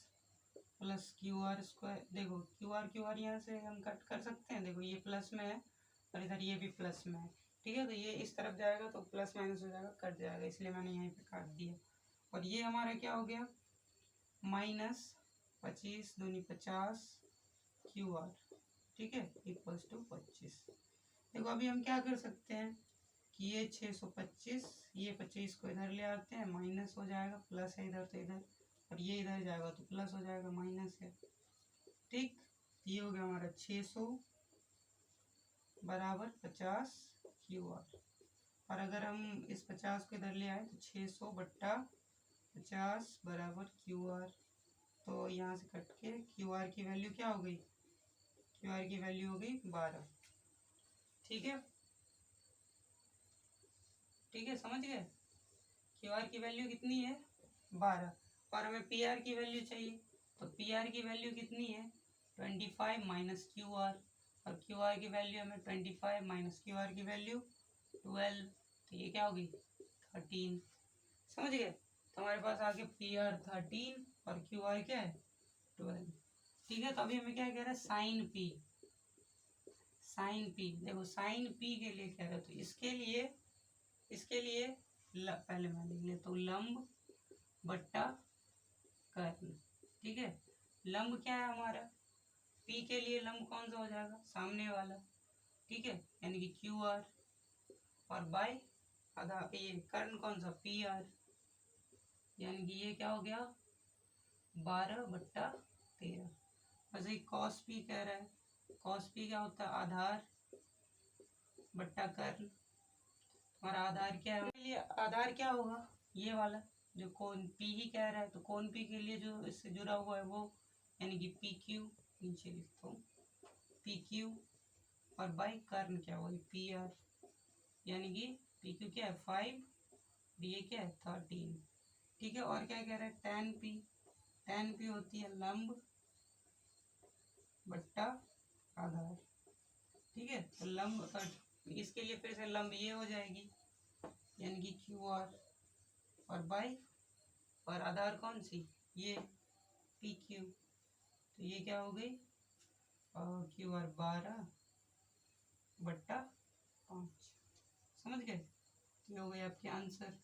प्लस QR स्क्वायर। देखो QR यहाँ से हम कट कर सकते हैं, देखो ये प्लस में है और इधर ये भी प्लस में है। ठीक है, तो ये इस तरफ जाएगा तो प्लस माइनस हो जाएगा, कट जाएगा, इसलिए मैंने यहीं पे काट दिया। और ये हमारा क्या हो गया माइनस 25 दूनी 50 QR। ठीक है, इक्वल्स टू 25। देखो अभी हम क्या कर सकते हैं कि ये 625, ये 25 को इधर ले आते हैं, माइनस हो जाएगा, प्लस है इधर तो इधर, और ये इधर जाएगा तो प्लस हो जाएगा, माइनस है। ठीक, ये हो गया हमारा 600 बराबर 50 QR। और अगर हम इस 50 को इधर ले आए तो 600 बट्टा 50 बराबर QR। तो यहाँ से कट के QR की वैल्यू क्या हो गई, QR की वैल्यू हो गई 12। ठीक है, ठीक है, समझ गए। QR की वैल्यू कितनी है 12, और हमें PR की वैल्यू चाहिए। तो PR की वैल्यू कितनी है 25 माइनस QR, और QR की वैल्यू हमें 25 माइनस QR की वैल्यू 12, तो ये क्या होगी 13। समझ गए, तो हमारे पास आगे PR 13 और QR क्या है 12। ठीक है, तो अभी हमें क्या कह रहा है साइन P। देखो साइन P के लिए कह रहे हो, तो इसके लिए पहले मैं लिख लेता हूँ लंब बट्टा कर्ण। ठीक है, लंब क्या है हमारा P के लिए लंब कौन सा हो जाएगा सामने वाला। ठीक है, यानी कि QR, और बाय आधा ये कर्ण कौन सा PR, यानी कि ये क्या हो गया 12/13। वैसे ही कॉस P कह रहा है, कॉस P क्या होता है आधार बट्टा कर्ण। हमारा आधार क्या है, लिए आधार क्या होगा ये वाला जो कोण P ही कह रहा है, तो कोण P के लिए जो इससे जुड़ा हुआ है वो यानी कि PQ, नीचे लिखता हूँ PQ, और बाई कर्ण क्या होगा PR, यानी कि PQ क्या है 5, ये क्या है 13। ठीक है, और क्या कह रहा है tan P होती है लंब बट्टा आधार। ठीक है, तो लंब इसके लिए फिर से लंब ये हो जाएगी, यानी कि क्यू आर और बाई, और आधार कौन सी, ये पी क्यू। तो ये क्या हो गई, क्यू आर 12 बट्टा 5। समझ गए, ये हो गए आपके आंसर।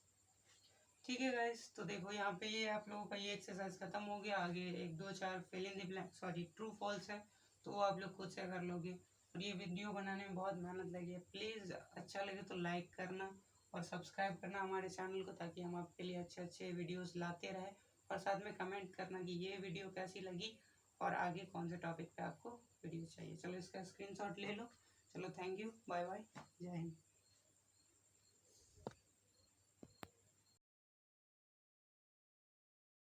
ठीक है गाइस, तो देखो यहाँ पे ये आप लोगों का ये एक्सरसाइज खत्म हो गया। आगे 1 2 4 fill in the blank, sorry true false है, तो वो आप लोग खुद से कर लोगे। और ये वीडियो बनाने में बहुत मेहनत लगी है, प्लीज़ अच्छा लगे तो लाइक करना और सब्सक्राइब करना हमारे चैनल को, ताकि हम आपके लिए अच्छे अच्छे वीडियोस लाते रहें। और साथ में कमेंट करना कि ये वीडियो कैसी लगी और आगे कौन से टॉपिक पे आपको वीडियो चाहिए। चलो इसका स्क्रीनशॉट ले लो। चलो थैंक यू, बाय बाय, जय हिंद।